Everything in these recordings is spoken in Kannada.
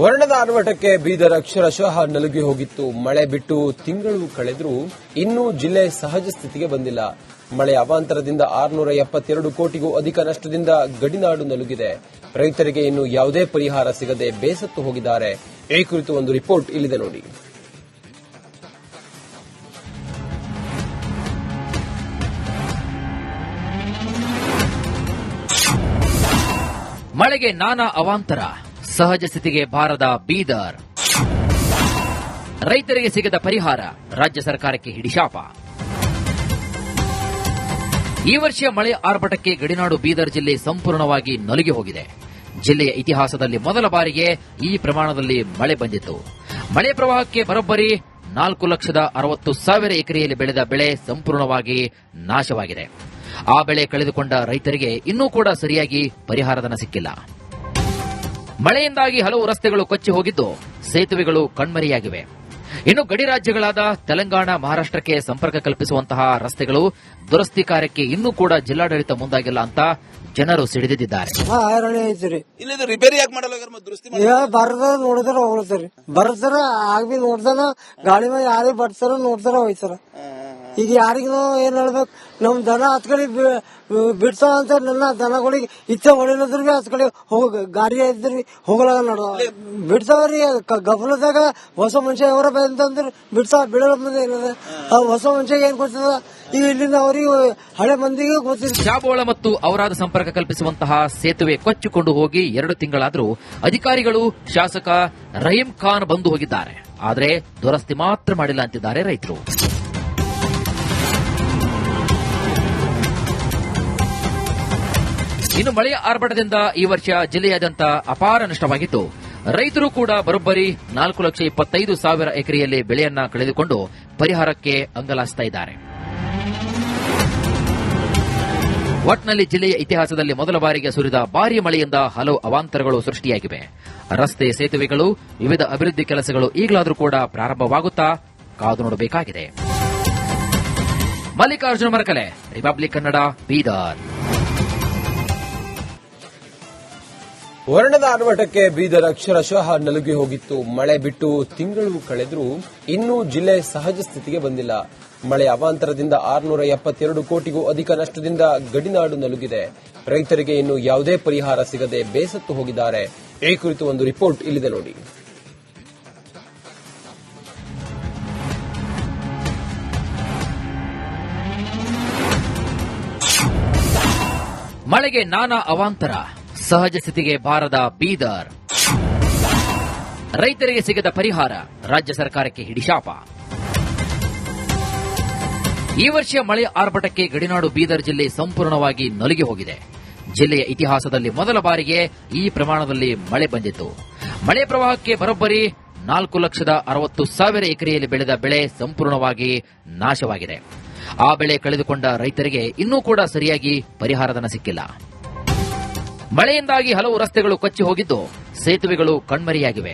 ವರ್ಣದ ಆರ್ಭಟಕ್ಕೆ ಬೀದರ್ ಅಕ್ಷರಶಃ ನಲುಗಿ ಹೋಗಿತ್ತು. ಮಳೆ ಬಿಟ್ಟು ತಿಂಗಳು ಕಳೆದರೂ ಇನ್ನೂ ಜಿಲ್ಲೆ ಸಹಜ ಸ್ಥಿತಿಗೆ ಬಂದಿಲ್ಲ. ಮಳೆಯ ಅವಾಂತರದಿಂದ 672 ಕೋಟಿಗೂ ಅಧಿಕ ನಷ್ಟದಿಂದ ಗಡಿನಾಡು ನಲುಗಿದೆ. ರೈತರಿಗೆ ಇನ್ನು ಯಾವುದೇ ಪರಿಹಾರ ಸಿಗದೆ ಬೇಸತ್ತು ಹೋಗಿದ್ದಾರೆ. ಈ ಕುರಿತು ಒಂದು ರಿಪೋರ್ಟ್ ಇಲ್ಲಿದೆ ನೋಡಿ. ಮಳೆಗೆ ನಾನಾ ಅವಾಂತರ, ಸಹಜ ಸ್ಥಿತಿಗೆ ಬಾರದ ಬೀದರ್. ರೈತರಿಗೆ ಸಿಗದ ಪರಿಹಾರ, ರಾಜ್ಯ ಸರ್ಕಾರಕ್ಕೆ ಹಿಡಿಶಾಪ. ಈ ವರ್ಷ ಮಳೆ ಆರ್ಭಟಕ್ಕೆ ಗಡಿನಾಡು ಬೀದರ್ ಜಿಲ್ಲೆ ಸಂಪೂರ್ಣವಾಗಿ ನಲುಗಿ ಹೋಗಿದೆ. ಜಿಲ್ಲೆಯ ಇತಿಹಾಸದಲ್ಲಿ ಮೊದಲ ಬಾರಿಗೆ ಈ ಪ್ರಮಾಣದಲ್ಲಿ ಮಳೆ ಬಂದಿತ್ತು. ಮಳೆ ಪ್ರವಾಹಕ್ಕೆ ಬರೋಬ್ಬರಿ 4,60,000 ಎಕರೆಯಲ್ಲಿ ಬೆಳೆದ ಬೆಳೆ ಸಂಪೂರ್ಣವಾಗಿ ನಾಶವಾಗಿದೆ. ಆ ಬೆಳೆ ಕಳೆದುಕೊಂಡ ರೈತರಿಗೆ ಇನ್ನೂ ಕೂಡ ಸರಿಯಾಗಿ ಪರಿಹಾರಧನ ಸಿಕ್ಕಿಲ್ಲ. ಮಳೆಯಿಂದಾಗಿ ಹಲವು ರಸ್ತೆಗಳು ಕೊಚ್ಚಿ ಹೋಗಿದ್ದು, ಸೇತುವೆಗಳು ಕಣ್ಮರೆಯಾಗಿವೆ. ಇನ್ನು ಗಡಿ ರಾಜ್ಯಗಳಾದ ತೆಲಂಗಾಣ, ಮಹಾರಾಷ್ಟಕ್ಕೆ ಸಂಪರ್ಕ ಕಲ್ಪಿಸುವಂತಹ ರಸ್ತೆಗಳು ದುರಸ್ತಿ ಕಾರ್ಯಕ್ಕೆ ಇನ್ನೂ ಕೂಡ ಜಿಲ್ಲಾಡಳಿತ ಮುಂದಾಗಿಲ್ಲ ಅಂತ ಜನರು ಸಿಡಿದಿದ್ದಾರೆ. ರಿಪೇರಿ ಯಾಕೆ ಮಾಡಲ್ಲ? ಬರದ ನೋಡಿದ್ರ ಹೋಗ್ತಾರ, ಬರ್ತಾರ ಆಗಿ ನೋಡ್ತಾನ, ಗಾಡಿ ಮೇಲೆ ಯಾರಿಗೆ ಬರ್ತಾರ ನೋಡ್ತಾರ ಹೋಯ್ತಾರ. ಈಗ ಯಾರಿಗೂ ಏನ್ ಹೇಳ್ಬೇಕು, ನಮ್ ದನ ಹತ್ ಕಡೆ ಬಿಡ್ತಾವ ಅಂತ ನನ್ನ ದನಗಳಿಗೆ ಇಚ್ಛೆ ಹೊಡಿಲದ್ರ ಬಿ ಹತ್ ಕಡೆ ಗಾಡಿ ಇದ್ರಿ ಹೋಗಲಾಗ ನೋಡುವ ಬಿಡ್ತಾವ್ರಿ. ಗಫಲದಾಗ ಹೊಸ ಮನುಷ್ಯ ಅವರ ಅಂತಂದ್ರೆ ಬಿಡ್ತಾವ, ಬಿಡೋ ಮುಂದೆ ಏನದ ಹೊಸ ಮನುಷ್ಯಗೆ ಏನ್ ಕೊಡ್ತದ, ಈಗ ಇಲ್ಲಿಂದ ಅವ್ರಿಗೆ ಹಳೆ ಮಂದಿಗೆ ಗೊತ್ತಿಲ್ಲ. ಚಾಬೋಳ ಮತ್ತು ಔರಾದ ಸಂಪರ್ಕ ಕಲ್ಪಿಸುವಂತಹ ಸೇತುವೆ ಕೊಚ್ಚಿಕೊಂಡು ಹೋಗಿ 2 ತಿಂಗಳಾದರೂ ಅಧಿಕಾರಿಗಳು, ಶಾಸಕ ರಹೀಂ ಖಾನ್ ಬಂದು ಹೋಗಿದ್ದಾರೆ. ಆದರೆ ದುರಸ್ತಿ ಮಾತ್ರ ಮಾಡಿಲ್ಲ ಅಂತಿದ್ದಾರೆ ರೈತರು. ಇನ್ನು ಮಳೆಯ ಆರ್ಭಟದಿಂದ ಈ ವರ್ಷ ಜಿಲ್ಲೆಯಾದ್ಯಂತ ಅಪಾರ ನಷ್ಟವಾಗಿದ್ದು, ರೈತರು ಕೂಡ ಬರೋಬ್ಬರಿ 4,25,000 ಎಕರೆಯಲ್ಲಿ ಬೆಳೆಯನ್ನ ಕಳೆದುಕೊಂಡು ಪರಿಹಾರಕ್ಕೆ ಅಂಗಲಾಚ್ತಾ ಇದ್ದಾರೆ. ಒಟ್ನಲ್ಲಿ ಜಿಲ್ಲೆಯ ಇತಿಹಾಸದಲ್ಲಿ ಮೊದಲ ಬಾರಿಗೆ ಸುರಿದ ಭಾರೀ ಮಳೆಯಿಂದ ಹಲವು ಅವಾಂತರಗಳು ಸೃಷ್ಟಿಯಾಗಿವೆ. ರಸ್ತೆ, ಸೇತುವೆಗಳು, ವಿವಿಧ ಅಭಿವೃದ್ಧಿ ಕೆಲಸಗಳು ಈಗಲಾದರೂ ಕೂಡ ಪ್ರಾರಂಭವಾಗುತ್ತಾ ಕಾದು ನೋಡಬೇಕಾಗಿದೆ. ಮಲ್ಲಿಕಾರ್ಜುನ ಮರಕಲೆ, ರಿಪಬ್ಲಿಕ್ ಕನ್ನಡ, ಬೀದರ್. ವರ್ಣದ ಆರ್ಭಟಕ್ಕೆ ಬೀದರ್ ಅಕ್ಷರಶಃ ನಲುಗಿ ಹೋಗಿತ್ತು. ಮಳೆ ಬಿಟ್ಟು ತಿಂಗಳು ಕಳೆದರೂ ಇನ್ನೂ ಜಿಲ್ಲೆ ಸಹಜ ಸ್ಥಿತಿಗೆ ಬಂದಿಲ್ಲ. ಮಳೆಯ ಅವಾಂತರದಿಂದ 672 ಕೋಟಿಗೂ ಅಧಿಕ ನಷ್ಟದಿಂದ ಗಡಿನಾಡು ನಲುಗಿದೆ. ರೈತರಿಗೆ ಇನ್ನು ಯಾವುದೇ ಪರಿಹಾರ ಸಿಗದೆ ಬೇಸತ್ತು ಹೋಗಿದ್ದಾರೆ. ಈ ಕುರಿತು ಒಂದು ರಿಪೋರ್ಟ್ ಇಲ್ಲಿದೆ ನೋಡಿ. ಮಳೆಗೆ ನಾನಾ ಅವಾಂತರ, ಸಹಜ ಸ್ಥಿತಿಗೆ ಬಾರದ ಬೀದರ್. ರೈತರಿಗೆ ಸಿಗದ ಪರಿಹಾರ, ರಾಜ್ಯ ಸರ್ಕಾರಕ್ಕೆ ಹಿಡಿಶಾಪ. ಈ ವರ್ಷ ಮಳೆ ಆರ್ಭಟಕ್ಕೆ ಗಡಿನಾಡು ಬೀದರ್ ಜಿಲ್ಲೆ ಸಂಪೂರ್ಣವಾಗಿ ನಲುಗಿ ಹೋಗಿದೆ. ಜಿಲ್ಲೆಯ ಇತಿಹಾಸದಲ್ಲಿ ಮೊದಲ ಬಾರಿಗೆ ಈ ಪ್ರಮಾಣದಲ್ಲಿ ಮಳೆ ಬಂದಿತ್ತು. ಮಳೆ ಪ್ರವಾಹಕ್ಕೆ ಬರೋಬ್ಬರಿ 4,60,000 ಎಕರೆಯಲ್ಲಿ ಬೆಳೆದ ಬೆಳೆ ಸಂಪೂರ್ಣವಾಗಿ ನಾಶವಾಗಿದೆ. ಆ ಬೆಳೆ ಕಳೆದುಕೊಂಡ ರೈತರಿಗೆ ಇನ್ನೂ ಕೂಡ ಸರಿಯಾಗಿ ಪರಿಹಾರಧನ ಸಿಕ್ಕಿಲ್ಲ. ಮಳೆಯಿಂದಾಗಿ ಹಲವು ರಸ್ತೆಗಳು ಕೊಚ್ಚಿ ಹೋಗಿದ್ದು, ಸೇತುವೆಗಳು ಕಣ್ಮರೆಯಾಗಿವೆ.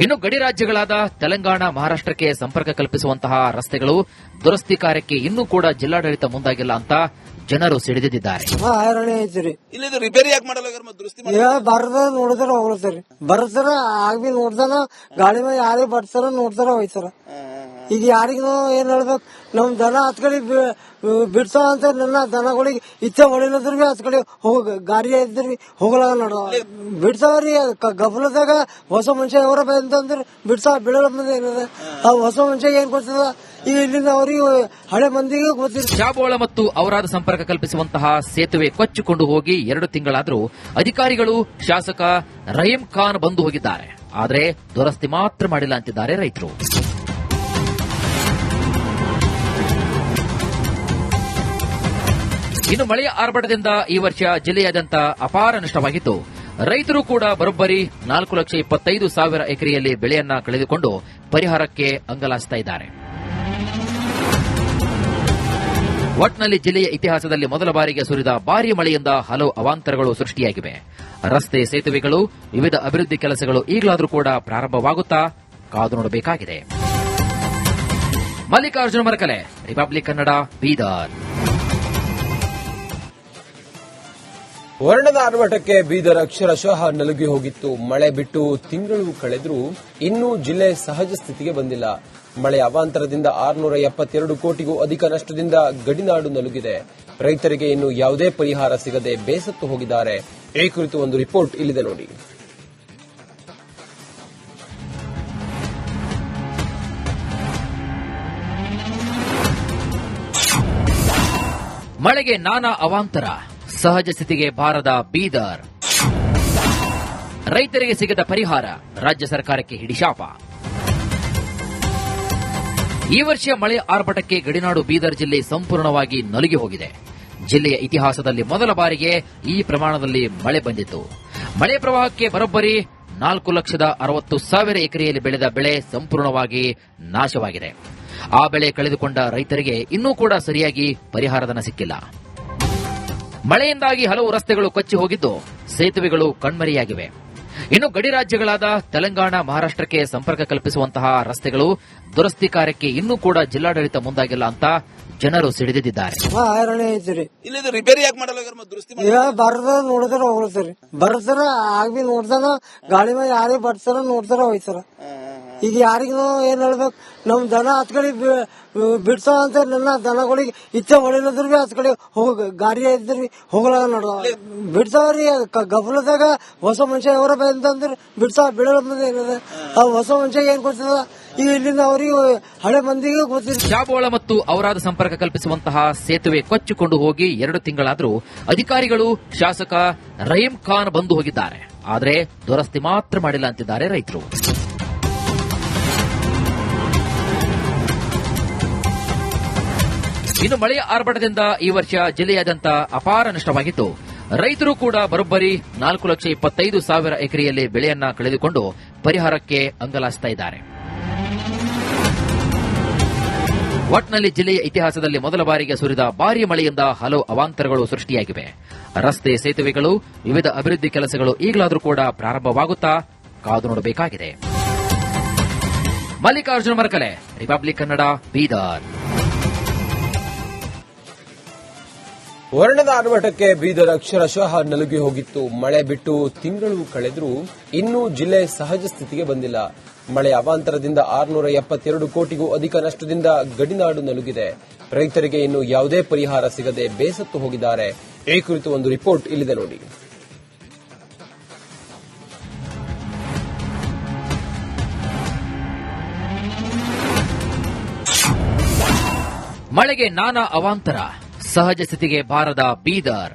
ಇನ್ನು ಗಡಿ ರಾಜ್ಯಗಳಾದ ತೆಲಂಗಾಣ, ಮಹಾರಾಷ್ಟಕ್ಕೆ ಸಂಪರ್ಕ ಕಲ್ಪಿಸುವಂತಹ ರಸ್ತೆಗಳು ದುರಸ್ತಿ ಕಾರ್ಯಕ್ಕೆ ಇನ್ನೂ ಕೂಡ ಜಿಲ್ಲಾಡಳಿತ ಮುಂದಾಗಿಲ್ಲ ಅಂತ ಜನರು ಸಿಡಿದಿದ್ದಾರೆ. ರಿಪೇರಿ ಯಾಕೆ ಮಾಡಲ್ಲ? ಬರದ ನೋಡಿದ್ರ ಹೋಗ್ತಾರ, ಬರ್ತಾರ ಆಗಿ ನೋಡ್ತಾನ, ಗಾಡಿ ಮೇಲೆ ಯಾರಿಗೆ ಬರ್ತಾರ ನೋಡ್ತಾರ ಹೋಯ್ತಾರ. ಈಗ ಯಾರಿಗೂ ಏನ್ ಹೇಳ್ಬೇಕು, ನಮ್ ದನ ಹತ್ ಕಡೆ ಬಿಡ್ತಾವ ಅಂತ ನನ್ನ ದನಗಳಿಗೆ ಇಚ್ಛೆ ಹೊಡಿಲದ್ರ ಬಿ ಹತ್ ಕಡೆ ಗಾಡಿ ಇದ್ರಿ ಹೋಗಲಾಗ ನೋಡುವ ಬಿಡ್ತಾವ್ರಿ. ಗಫಲದಾಗ ಹೊಸ ಮನುಷ್ಯ ಅವರ ಅಂತಂದ್ರೆ ಬಿಡ್ತಾವ, ಬಿಡೋ ಮುಂದೆ ಏನದ ಹೊಸ ಮನುಷ್ಯಗೆ ಏನ್ ಕೊಡ್ತದ, ಈಗ ಇಲ್ಲಿಂದ ಅವ್ರಿಗೆ ಹಳೆ ಮಂದಿಗೆ ಗೊತ್ತಿಲ್ಲ. ಚಾಬೋಳ ಮತ್ತು ಔರಾದ ಸಂಪರ್ಕ ಕಲ್ಪಿಸುವಂತಹ ಸೇತುವೆ ಕೊಚ್ಚಿಕೊಂಡು ಹೋಗಿ 2 ತಿಂಗಳಾದರೂ ಅಧಿಕಾರಿಗಳು, ಶಾಸಕ ರಹೀಂ ಖಾನ್ ಬಂದು ಹೋಗಿದ್ದಾರೆ. ಆದರೆ ದುರಸ್ತಿ ಮಾತ್ರ ಮಾಡಿಲ್ಲ ಅಂತಿದ್ದಾರೆ ರೈತರು. ಇನ್ನು ಮಳೆಯ ಆರ್ಭಟದಿಂದ ಈ ವರ್ಷ ಜಿಲ್ಲೆಯಾದ್ಯಂತ ಅಪಾರ ನಷ್ಟವಾಗಿದ್ದು, ರೈತರು ಕೂಡ ಬರೋಬ್ಬರಿ 4,25,000 ಎಕರೆಯಲ್ಲಿ ಬೆಳೆಯನ್ನ ಕಳೆದುಕೊಂಡು ಪರಿಹಾರಕ್ಕೆ ಅಂಗಲಾಚ್ತಾ ಇದ್ದಾರೆ. ಒಟ್ನಲ್ಲಿ ಜಿಲ್ಲೆಯ ಇತಿಹಾಸದಲ್ಲಿ ಮೊದಲ ಬಾರಿಗೆ ಸುರಿದ ಭಾರೀ ಮಳೆಯಿಂದ ಹಲವು ಅವಾಂತರಗಳು ಸೃಷ್ಟಿಯಾಗಿವೆ. ರಸ್ತೆ, ಸೇತುವೆಗಳು, ವಿವಿಧ ಅಭಿವೃದ್ಧಿ ಕೆಲಸಗಳು ಈಗಲಾದರೂ ಕೂಡ ಪ್ರಾರಂಭವಾಗುತ್ತಾ ಕಾದು ನೋಡಬೇಕಾಗಿದೆ. ಮಲ್ಲಿಕಾರ್ಜುನ ಮರಕಲೆ, ರಿಪಬ್ಲಿಕ್ ಕನ್ನಡ, ಬೀದರ್. ವರ್ಣದ ಆರ್ಭಟಕ್ಕೆ ಬೀದರ್ ಅಕ್ಷರಶಃ ನಲುಗಿ ಹೋಗಿತ್ತು. ಮಳೆ ಬಿಟ್ಟು ತಿಂಗಳು ಕಳೆದರೂ ಇನ್ನೂ ಜಿಲ್ಲೆ ಸಹಜ ಸ್ಥಿತಿಗೆ ಬಂದಿಲ್ಲ. ಮಳೆ ಅವಾಂತರದಿಂದ 672 ಕೋಟಿಗೂ ಅಧಿಕ ನಷ್ಟದಿಂದ ಗಡಿನಾಡು ನಲುಗಿದೆ. ರೈತರಿಗೆ ಇನ್ನು ಯಾವುದೇ ಪರಿಹಾರ ಸಿಗದೆ ಬೇಸತ್ತು ಹೋಗಿದ್ದಾರೆ. ಈ ಕುರಿತು ಒಂದು ರಿಪೋರ್ಟ್ ಇಲ್ಲಿದೆ ನೋಡಿ. ಮಳೆಗೆ ನಾನಾ ಅವಾಂತರ, ಸಹಜ ಸ್ಥಿತಿಗೆ ಬಾರದ ಬೀದರ್. ರೈತರಿಗೆ ಸಿಗದ ಪರಿಹಾರ, ರಾಜ್ಯ ಸರ್ಕಾರಕ್ಕೆ ಹಿಡಿಶಾಪ. ಈ ವರ್ಷ ಮಳೆ ಆರ್ಭಟಕ್ಕೆ ಗಡಿನಾಡು ಬೀದರ್ ಜಿಲ್ಲೆ ಸಂಪೂರ್ಣವಾಗಿ ನಲುಗಿ ಹೋಗಿದೆ. ಜಿಲ್ಲೆಯ ಇತಿಹಾಸದಲ್ಲಿ ಮೊದಲ ಬಾರಿಗೆ ಈ ಪ್ರಮಾಣದಲ್ಲಿ ಮಳೆ ಬಂದಿತ್ತು. ಮಳೆ ಪ್ರವಾಹಕ್ಕೆ ಬರೋಬ್ಬರಿ 4,60,000 ಎಕರೆಯಲ್ಲಿ ಬೆಳೆದ ಬೆಳೆ ಸಂಪೂರ್ಣವಾಗಿ ನಾಶವಾಗಿದೆ. ಆ ಬೆಳೆ ಕಳೆದುಕೊಂಡ ರೈತರಿಗೆ ಇನ್ನೂ ಕೂಡ ಸರಿಯಾಗಿ ಪರಿಹಾರಧನ ಸಿಕ್ಕಿಲ್ಲ. ಮಳೆಯಿಂದಾಗಿ ಹಲವು ರಸ್ತೆಗಳು ಕೊಚ್ಚಿ ಹೋಗಿದ್ದು, ಸೇತುವೆಗಳು ಕಣ್ಮರೆಯಾಗಿವೆ. ಇನ್ನು ಗಡಿ ರಾಜ್ಯಗಳಾದ ತೆಲಂಗಾಣ, ಮಹಾರಾಷ್ಟಕ್ಕೆ ಸಂಪರ್ಕ ಕಲ್ಪಿಸುವಂತಹ ರಸ್ತೆಗಳು ದುರಸ್ತಿ ಕಾರ್ಯಕ್ಕೆ ಇನ್ನೂ ಕೂಡ ಜಿಲ್ಲಾಡಳಿತ ಮುಂದಾಗಿಲ್ಲ ಅಂತ ಜನರು ಸಿಡಿದಿದ್ದಾರೆ. ಹೈರಾಣಿ ಐತ್ರಿ. ಇಲ್ಲಿ ರಿಪೇರಿ ಯಾಕೆ ಮಾಡಲ್ಲ, ದುರಸ್ತಿ ಬರ್ದ ನೋಡಿದ್ರ ಹೋಗ್ಲತ್ರಿ. ಬರ್ತಾರ ಆಗ್ ಬಿ ನೋಡ್ತಾನ, ಗಾಡಿ ಮೇಲೆ ಯಾರಿಗೆ ಬಡ್ತಾರ ನೋಡ್ತಾರ ಹೋಯ್ತಾರ. ಈಗ ಯಾರಿಗೂ ಏನ್ ಹೇಳ್ಬೇಕು, ನಮ್ ದನ ಹತ್ ಕಡೆ ಬಿಡ್ತಾವ ಅಂತ ನನ್ನ ದನಗಳಿಗೆ ಇಚ್ಛೆ ಹೊಡಿಲದ್ರ ಬಿ ಹತ್ ಕಡೆ ಗಾಡಿ ಇದ್ರ ಹೋಗ್ಲಾಗ ನೋಡ್ದ ಬಿಡ್ತಾವ್ರಿ. ಗಫಲದಾಗ ಹೊಸ ಮನುಷ್ಯ ಅವರ ಅಂತಂದ್ರ ಬಿಡ್ತಾವ. ಬಿಡೋ ಮುಂದೆ ಏನದ ಆ ಹೊಸ ಮನುಷ್ಯ ಏನ್ ಗೊತ್ತದ, ಈಗ ಇಲ್ಲಿಂದ ಅವ್ರಿಗೆ ಹಳೆ ಮಂದಿಗೆ ಗೊತ್ತಿಲ್ಲ. ಶಾಬೋಳ ಮತ್ತು ಔರಾದ ಸಂಪರ್ಕ ಕಲ್ಪಿಸುವಂತಹ ಸೇತುವೆ ಕೊಚ್ಚಿಕೊಂಡು ಹೋಗಿ 2 ತಿಂಗಳಾದರೂ ಅಧಿಕಾರಿಗಳು, ಶಾಸಕ ರಹೀಂ ಖಾನ್ ಬಂದು ಹೋಗಿದ್ದಾರೆ. ಆದರೆ ದುರಸ್ತಿ ಮಾತ್ರ ಮಾಡಿಲ್ಲ ಅಂತಿದ್ದಾರೆ ರೈತರು. ಇನ್ನು ಮಳೆಯ ಆರ್ಭಟದಿಂದ ಈ ವರ್ಷ ಜಿಲ್ಲೆಯಾದ್ಯಂತ ಅಪಾರ ನಷ್ಟವಾಗಿದ್ದು, ರೈತರು ಕೂಡ ಬರೋಬ್ಬರಿ 4,25,000 ಎಕರೆಯಲ್ಲಿ ಬೆಳೆಯನ್ನ ಕಳೆದುಕೊಂಡು ಪರಿಹಾರಕ್ಕೆ ಅಂಗಲಾಚ್ತಾ ಇದ್ದಾರೆ. ಒಟ್ನಲ್ಲಿ ಜಿಲ್ಲೆಯ ಇತಿಹಾಸದಲ್ಲಿ ಮೊದಲ ಬಾರಿಗೆ ಸುರಿದ ಭಾರೀ ಮಳೆಯಿಂದ ಹಲವು ಅವಾಂತರಗಳು ಸೃಷ್ಟಿಯಾಗಿವೆ. ರಸ್ತೆ, ಸೇತುವೆಗಳು, ವಿವಿಧ ಅಭಿವೃದ್ಧಿ ಕೆಲಸಗಳು ಈಗಲಾದರೂ ಕೂಡ ಪ್ರಾರಂಭವಾಗುತ್ತಾ ಕಾದು ನೋಡಬೇಕಾಗಿದೆ. ಮಲ್ಲಿಕಾರ್ಜುನ ಮರಕಲೆ, ರಿಪಬ್ಲಿಕ್ ಕನ್ನಡ, ಬೀದರ್. ವರ್ಣದ ಆರ್ಭಟಕ್ಕೆ ಬೀದರ್ ಅಕ್ಷರಶಃ ನಲುಗಿ ಹೋಗಿತ್ತು. ಮಳೆ ಬಿಟ್ಟು ತಿಂಗಳು ಕಳೆದರೂ ಇನ್ನೂ ಜಿಲ್ಲೆ ಸಹಜ ಸ್ಥಿತಿಗೆ ಬಂದಿಲ್ಲ. ಮಳೆ ಅವಾಂತರದಿಂದ 672 ಕೋಟಿಗೂ ಅಧಿಕ ನಷ್ಟದಿಂದ ಗಡಿನಾಡು ನಲುಗಿದೆ. ರೈತರಿಗೆ ಇನ್ನು ಯಾವುದೇ ಪರಿಹಾರ ಸಿಗದೆ ಬೇಸತ್ತು ಹೋಗಿದ್ದಾರೆ. ಈ ಕುರಿತು ಒಂದು ರಿಪೋರ್ಟ್ ಇಲ್ಲಿದೆ ನೋಡಿ. ಮಳೆಗೆ ನಾನಾ ಅವಾಂತರ, ಸಹಜ ಸ್ಥಿತಿಗೆ ಬಾರದ ಬೀದರ್.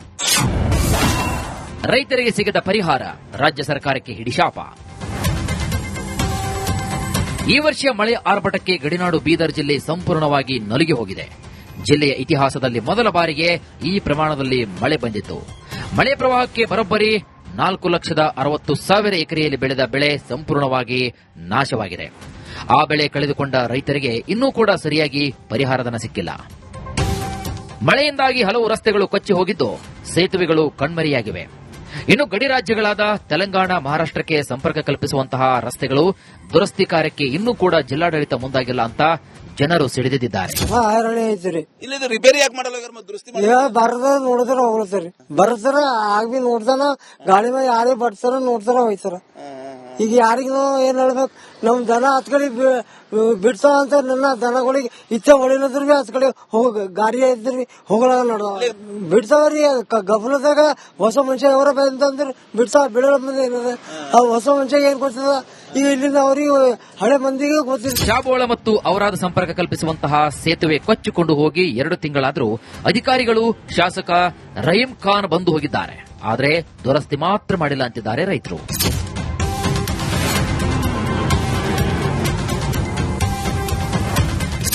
ರೈತರಿಗೆ ಸಿಗದ ಪರಿಹಾರ, ರಾಜ್ಯ ಸರ್ಕಾರಕ್ಕೆ ಹಿಡಿಶಾಪ. ಈ ವರ್ಷ ಮಳೆ ಆರ್ಭಟಕ್ಕೆ ಗಡಿನಾಡು ಬೀದರ್ ಜಿಲ್ಲೆ ಸಂಪೂರ್ಣವಾಗಿ ನಲುಗಿ ಹೋಗಿದೆ. ಜಿಲ್ಲೆಯ ಇತಿಹಾಸದಲ್ಲಿ ಮೊದಲ ಬಾರಿಗೆ ಈ ಪ್ರಮಾಣದಲ್ಲಿ ಮಳೆ ಬಂದಿತ್ತು. ಮಳೆ ಪ್ರವಾಹಕ್ಕೆ ಬರೋಬ್ಬರಿ 4,60,000 ಎಕರೆಯಲ್ಲಿ ಬೆಳೆದ ಬೆಳೆ ಸಂಪೂರ್ಣವಾಗಿ ನಾಶವಾಗಿದೆ. ಆ ಬೆಳೆ ಕಳೆದುಕೊಂಡ ರೈತರಿಗೆ ಇನ್ನೂ ಕೂಡ ಸರಿಯಾಗಿ ಪರಿಹಾರಧನ ಸಿಕ್ಕಿಲ್ಲ. ಮಳೆಯಿಂದಾಗಿ ಹಲವು ರಸ್ತೆಗಳು ಕೊಚ್ಚಿ ಹೋಗಿದ್ದು, ಸೇತುವೆಗಳು ಕಣ್ಮರೆಯಾಗಿವೆ. ಇನ್ನು ಗಡಿ ರಾಜ್ಯಗಳಾದ ತೆಲಂಗಾಣ, ಮಹಾರಾಷ್ಟಕ್ಕೆ ಸಂಪರ್ಕ ಕಲ್ಪಿಸುವಂತಹ ರಸ್ತೆಗಳು ದುರಸ್ತಿ ಕಾರ್ಯಕ್ಕೆ ಇನ್ನೂ ಕೂಡ ಜಿಲ್ಲಾಡಳಿತ ಮುಂದಾಗಿಲ್ಲ ಅಂತ ಜನರು ಸಿಡಿದಿದ್ದಾರೆ. ಹೈರಾಣಿ ಐತ್ರಿ. ಇಲ್ಲಿ ರಿಪೇರಿ ಯಾಕೆ ಮಾಡಲ್ಲ, ದುರಸ್ತಿ ಬರ್ದ ನೋಡಿದ್ರ ಹೋಗ್ಲತ್ರಿ. ಬರ್ತಾರ ಆಗ್ ಬಿ ನೋಡ್ತಾನ, ಗಾಡಿ ಮೇಲೆ ಯಾರಿಗೆ ಬಡ್ತಾರ ನೋಡ್ತಾರ ಹೋಯ್ತಾರ. ಈಗ ಯಾರಿಗೂ ಏನ್ ಹೇಳ್ಬೇಕು, ನಮ್ ದನ ಹತ್ ಕಡೆ ಬಿಡ್ತಾವ ಅಂತ ನನ್ನ ದನಗಳಿಗೆ ಇಚ್ಛೆ ಹೊಡಿಲದ್ರ ಬಿ ಹತ್ ಕಡೆ ಗಾಡಿ ಇದ್ರ ಹೋಗ್ಲಾಗ ನೋಡ್ದ ಬಿಡ್ತಾವ್ರಿ. ಗಫಲದಾಗ ಹೊಸ ಮನುಷ್ಯ ಅವರ ಅಂತಂದ್ರ ಬಿಡ್ತಾವ. ಬಿಡೋ ಮುಂದೆ ಏನದ ಆ ಹೊಸ ಮನುಷ್ಯ ಏನ್ ಗೊತ್ತದ, ಈಗ ಇಲ್ಲಿಂದ ಅವ್ರಿಗೆ ಹಳೆ ಮಂದಿಗೆ ಗೊತ್ತಿಲ್ಲ. ಶಾಬೋಳ ಮತ್ತು ಔರಾದ ಸಂಪರ್ಕ ಕಲ್ಪಿಸುವಂತಹ ಸೇತುವೆ ಕೊಚ್ಚಿಕೊಂಡು ಹೋಗಿ 2 ತಿಂಗಳಾದರೂ ಅಧಿಕಾರಿಗಳು, ಶಾಸಕ ರಹೀಂ ಖಾನ್ ಬಂದು ಹೋಗಿದ್ದಾರೆ. ಆದರೆ ದುರಸ್ತಿ ಮಾತ್ರ ಮಾಡಿಲ್ಲ ಅಂತಿದ್ದಾರೆ ರೈತರು.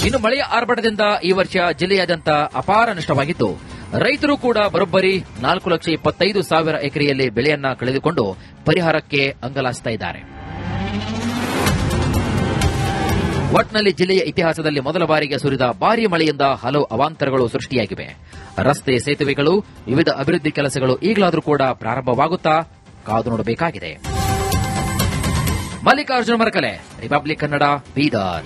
ಇನ್ನು ಮಳೆಯ ಆರ್ಭಟದಿಂದ ಈ ವರ್ಷ ಜಿಲ್ಲೆಯಾದ್ಯಂತ ಅಪಾರ ನಷ್ಟವಾಗಿದ್ದು, ರೈತರು ಕೂಡ ಬರೋಬ್ಬರಿ 4,25,000 ಎಕರೆಯಲ್ಲಿ ಬೆಳೆಯನ್ನ ಕಳೆದುಕೊಂಡು ಪರಿಹಾರಕ್ಕೆ ಅಂಗಲಾಚ್ತಾ ಇದ್ದಾರೆ. ಒಟ್ನಲ್ಲಿ ಜಿಲ್ಲೆಯ ಇತಿಹಾಸದಲ್ಲಿ ಮೊದಲ ಬಾರಿಗೆ ಸುರಿದ ಭಾರೀ ಮಳೆಯಿಂದ ಹಲವು ಅವಾಂತರಗಳು ಸೃಷ್ಟಿಯಾಗಿವೆ. ರಸ್ತೆ, ಸೇತುವೆಗಳು, ವಿವಿಧ ಅಭಿವೃದ್ಧಿ ಕೆಲಸಗಳು ಈಗಲಾದರೂ ಕೂಡ ಪ್ರಾರಂಭವಾಗುತ್ತಾ ಕಾದು ನೋಡಬೇಕಾಗಿದೆ. ಮಲ್ಲಿಕಾರ್ಜುನ ಮರಕಲೆ, ರಿಪಬ್ಲಿಕ್ ಕನ್ನಡ, ಬೀದರ್.